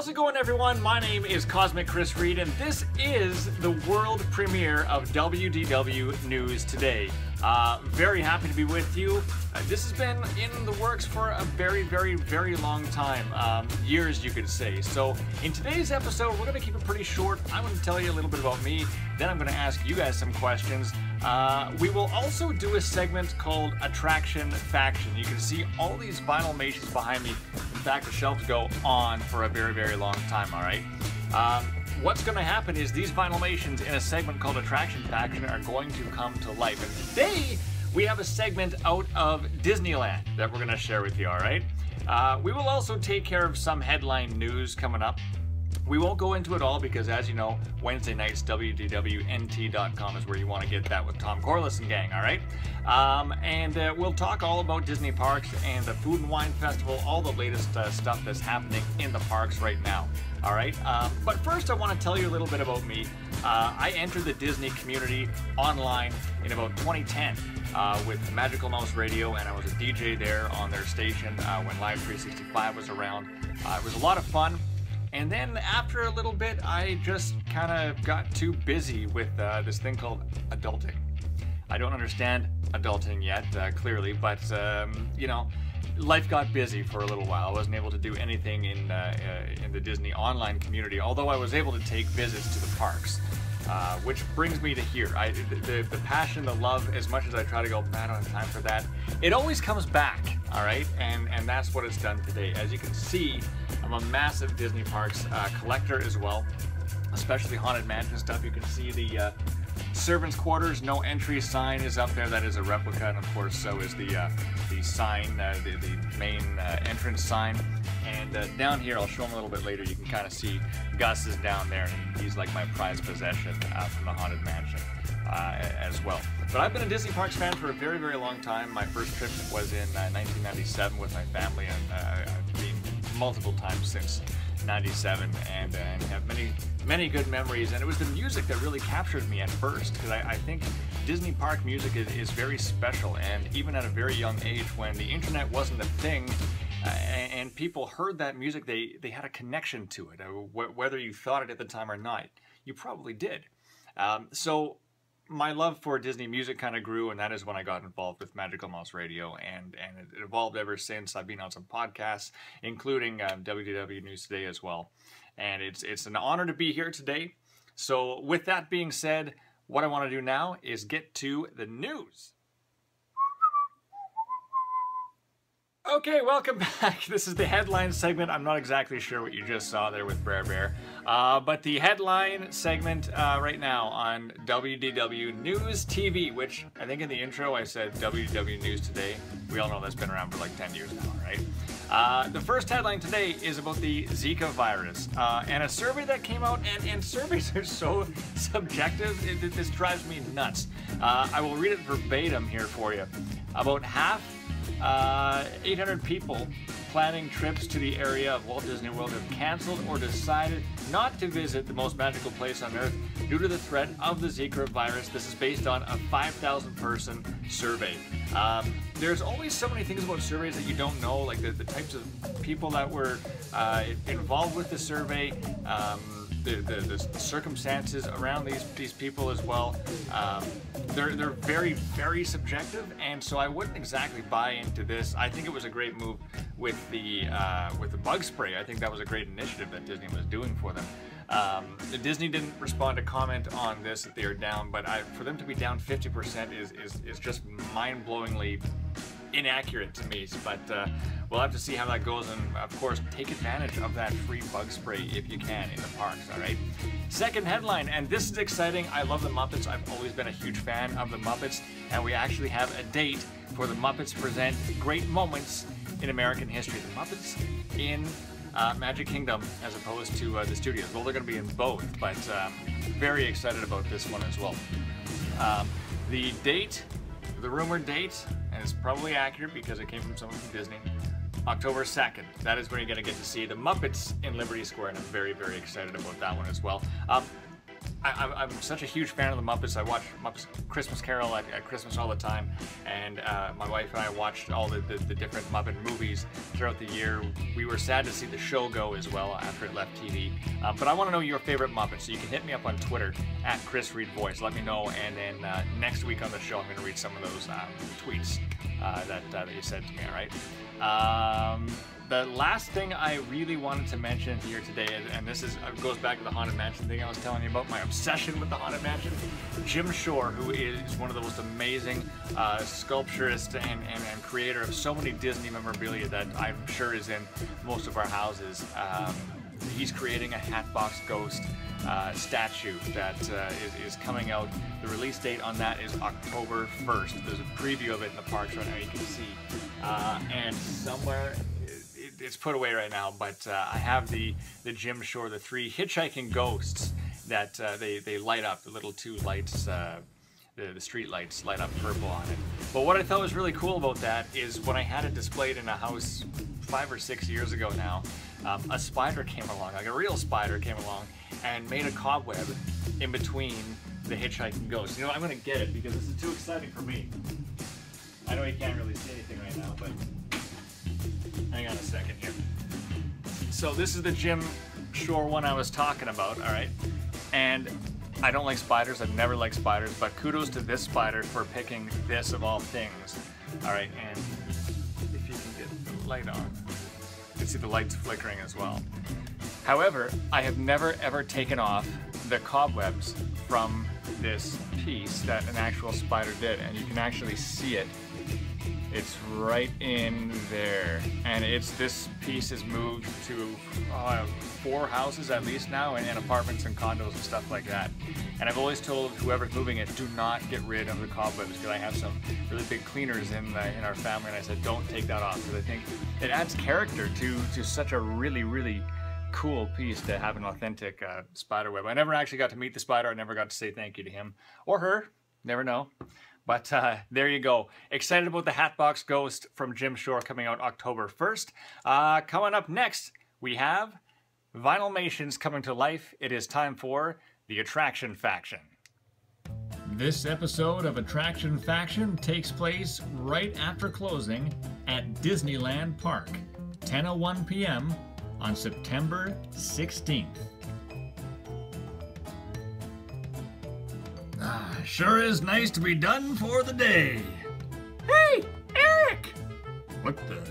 How's it going, everyone? My name is Cosmic Chris Reid, and this is the world premiere of WDW News Today. Very happy to be with you. This has been in the works for a very long time. Years, you could say. So, in today's episode, we're going to keep it pretty short. I'm going to tell you a little bit about me, then I'm going to ask you guys some questions. We will also do a segment called Attraction Faction. You can see all these vinyl-mations behind me. In fact, the shelves go on for a very long time, alright? What's going to happen is these vinyl-mations in a segment called Attraction Faction are going to come to life. And today, we have a segment out of Disneyland that we're going to share with you, alright? We will also take care of some headline news coming up. We won't go into it all because, as you know, Wednesday nights, WDWNT.com is where you want to get that with Tom Corliss and gang, alright? We'll talk all about Disney parks and the Food and Wine Festival, all the latest stuff that's happening in the parks right now, alright? But first, I want to tell you a little bit about me. I entered the Disney community online in about 2010 with Magical Mouse Radio, and I was a DJ there on their station when Live 365 was around. It was a lot of fun. And then after a little bit, I just kind of got too busy with this thing called adulting. I don't understand adulting yet, clearly, but you know, life got busy for a little while. I wasn't able to do anything in the Disney online community, although I was able to take visits to the parks. Which brings me to here. The passion, the love, as much as I try to go, man, I don't have time for that, it always comes back, all right? And that's what it's done today. As you can see, I'm a massive Disney Parks collector as well, especially Haunted Mansion stuff. You can see the servants' quarters, no entry sign is up there. That is a replica, and of course, so is the sign, the main entrance sign. And down here, I'll show them a little bit later, you can kind of see Gus is down there, and he's like my prized possession from the Haunted Mansion as well. But I've been a Disney Parks fan for a very long time. My first trip was in 1997 with my family, and I've been multiple times since 97, and have many good memories. And it was the music that really captured me at first, because I think Disney park music is very special. And even at a very young age, when the internet wasn't a thing, and people heard that music, they had a connection to it. Whether you thought it at the time or not, you probably did. So my love for Disney music kind of grew, and that is when I got involved with Magical Mouse Radio, and it evolved ever since. I've been on some podcasts, including WDW News Today as well. And it's an honor to be here today. So with that being said, what I want to do now is get to the news. Okay, welcome back. This is the headline segment. I'm not exactly sure what you just saw there with Brer Bear. But the headline segment right now on WDW News TV, which I think in the intro I said WDW News Today. We all know that's been around for like 10 years now, right? The first headline today is about the Zika virus and a survey that came out, and surveys are so subjective, this drives me nuts. I will read it verbatim here for you. About half 800 people planning trips to the area of Walt Disney World have canceled or decided not to visit the most magical place on Earth due to the threat of the Zika virus. This is based on a 5,000 person survey. There's always so many things about surveys that you don't know, like the types of people that were involved with the survey, the circumstances around these people as well. They're very subjective, and so I wouldn't exactly buy into this. I think it was a great move with the bug spray. I think that was a great initiative that Disney was doing for them. Disney didn't respond to comment on this, that they are down, but for them to be down 50% is just mind-blowingly inaccurate to me. But we'll have to see how that goes, and of course take advantage of that free bug spray if you can in the parks. All right, second headline, and this is exciting. I love the Muppets. I've always been a huge fan of the Muppets, and we actually have a date for the Muppets Present Great Moments in American History. The Muppets in Magic Kingdom as opposed to the studios. Well, they're going to be in both, but very excited about this one as well. The date, the rumored date, and it's probably accurate because it came from someone from Disney, October 2nd. That is when you're going to get to see the Muppets in Liberty Square, and I'm very excited about that one as well. I'm such a huge fan of the Muppets. I watch Muppets Christmas Carol at Christmas all the time, and my wife and I watched all the different Muppet movies throughout the year. We were sad to see the show go as well after it left TV, but I want to know your favorite Muppet, so you can hit me up on Twitter at Chris Reid Voice. Let me know, and then next week on the show I'm going to read some of those tweets that you said to me, all right? The last thing I really wanted to mention here today, and this goes back to the Haunted Mansion thing I was telling you about, my obsession with the Haunted Mansion. Jim Shore, who is one of the most amazing sculpturist and creator of so many Disney memorabilia that I'm sure is in most of our houses. He's creating a Hatbox Ghost statue that is coming out. The release date on that is October 1st. There's a preview of it in the parks right now, you can see. And somewhere, it's put away right now, but I have the Jim Shore, the 3 hitchhiking ghosts that they light up, the little 2 lights, the street lights light up purple on it. But what I thought was really cool about that is when I had it displayed in a house 5 or 6 years ago now, a spider came along, like a real spider came along, and made a cobweb in between the hitchhiking ghosts. You know, I'm gonna get it because this is too exciting for me. I know you can't really see anything right now, but hang on a second here. So this is the Jim Shore one I was talking about, all right? And I don't like spiders, I've never liked spiders, but kudos to this spider for picking this of all things. All right, and if you can get the light on, you can see the lights flickering as well. However, I have never ever taken off the cobwebs from this piece that an actual spider did, and you can actually see it. It's right in there, and this piece is moved to 4 houses at least now, and apartments and condos and stuff like that. And I've always told whoever's moving it, do not get rid of the cobwebs, because I have some really big cleaners in our family, and I said don't take that off, because I think it adds character to such a really cool piece to have an authentic spider web. I never actually got to meet the spider. I never got to say thank you to him or her. Never know. But there you go. Excited about the Hatbox Ghost from Jim Shore coming out October 1st. Coming up next, we have Vinylmations coming to life. It is time for the Attraction Faction. This episode of Attraction Faction takes place right after closing at Disneyland Park, 10:01 p.m. on September 16th. Sure is nice to be done for the day. Hey, Eric! What the?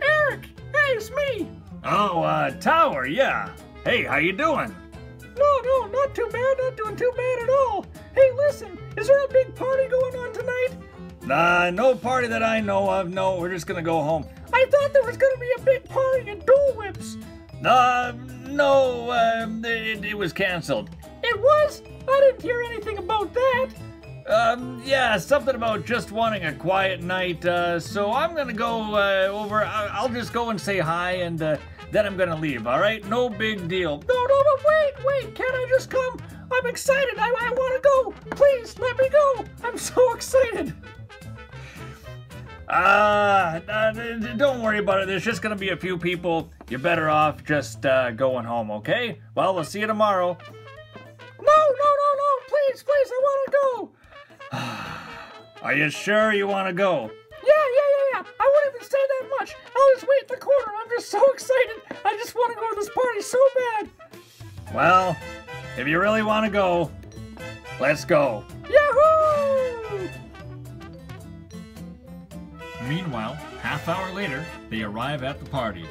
Eric! Hey, it's me! Oh, Tower, yeah. Hey, how you doing? No, not too bad. Not doing too bad at all. Hey, listen, is there a big party going on tonight? No party that I know of. No, we're just gonna go home. I thought there was gonna be a big party at Dole Whip's. No, it was canceled. It was? I didn't hear anything about that. Yeah, something about just wanting a quiet night, so I'm gonna go over. I'll just go and say hi, and then I'm gonna leave, all right? No big deal. No, wait, can't I just come? I'm excited, I wanna go. Please, let me go. I'm so excited. Don't worry about it. There's just gonna be a few people. You're better off just going home, okay? Well, we'll see you tomorrow. No, please, I want to go. Are you sure you want to go? Yeah. I won't even say that much. I'll just wait in the corner. I'm just so excited. I just want to go to this party so bad. Well, if you really want to go, let's go. Yahoo! Meanwhile, half hour later, they arrive at the party.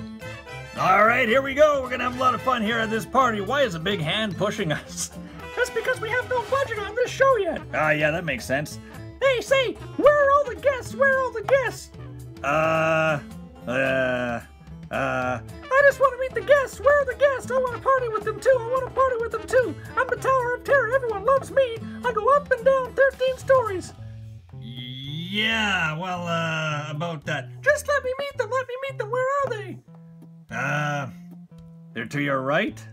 All right, here we go. We're going to have a lot of fun here at this party. Why is a big hand pushing us? That's because we have no budget on this show yet. Yeah, that makes sense. Hey, say, where are all the guests? I just want to meet the guests. Where are the guests? I want to party with them too. I'm the Tower of Terror. Everyone loves me. I go up and down 13 stories. Yeah, well, about that. Just let me meet them. Where are they? They're to your right?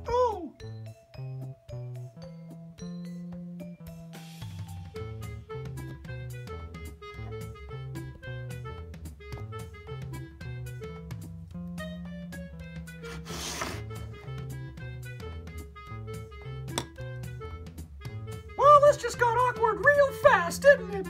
Oh. just got awkward real fast, didn't it?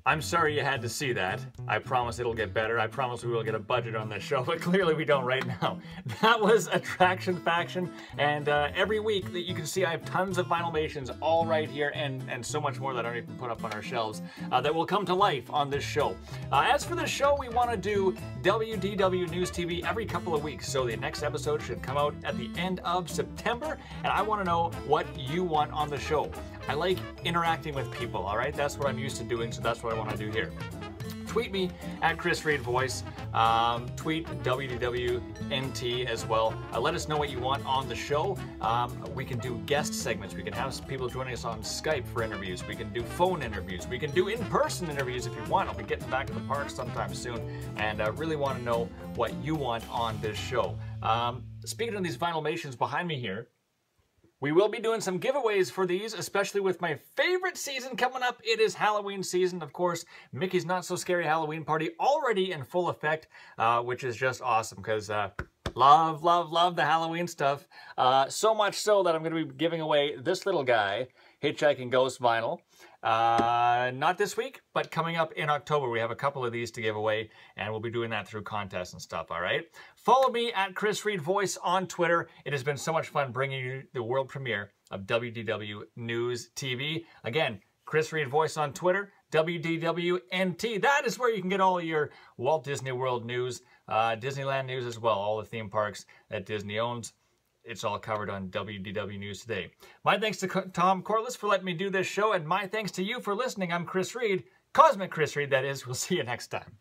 I'm sorry you had to see that. I promise it'll get better. I promise we will get a budget on this show, but clearly we don't right now. That was Attraction Faction, and every week that you can see I have tons of Vinylmations all right here, and so much more that I don't even put up on our shelves that will come to life on this show. As for the show, we want to do WDW News TV every couple of weeks, so the next episode should come out at the end of September, and I want to know what you want on the show. I like interacting with people, all right? That's what I'm used to doing, so that's what I want to do here. Tweet me at Chris Reid Voice. Tweet WDWNT as well. Let us know what you want on the show. We can do guest segments. We can have people joining us on Skype for interviews. We can do phone interviews. We can do in-person interviews if you want. I'll be getting back to the park sometime soon, and I really want to know what you want on this show. Speaking of these Vinylmations behind me here, we will be doing some giveaways for these, especially with my favorite season coming up. It is Halloween season, of course. Mickey's Not So Scary Halloween Party already in full effect, which is just awesome because love, love, love the Halloween stuff. So much so that I'm going to be giving away this little guy, Hitchhiking Ghost Vinyl. Not this week, but coming up in October. We have a couple of these to give away, and we'll be doing that through contests and stuff, all right? Follow me at Chris Reid Voice on Twitter. It has been so much fun bringing you the world premiere of WDW News TV. Again, Chris Reid Voice on Twitter, WDWNT. That is where you can get all your Walt Disney World news, Disneyland news as well, all the theme parks that Disney owns. It's all covered on WDW News Today. My thanks to Tom Corliss for letting me do this show, and my thanks to you for listening. I'm Chris Reid, Cosmic Chris Reid, that is. We'll see you next time.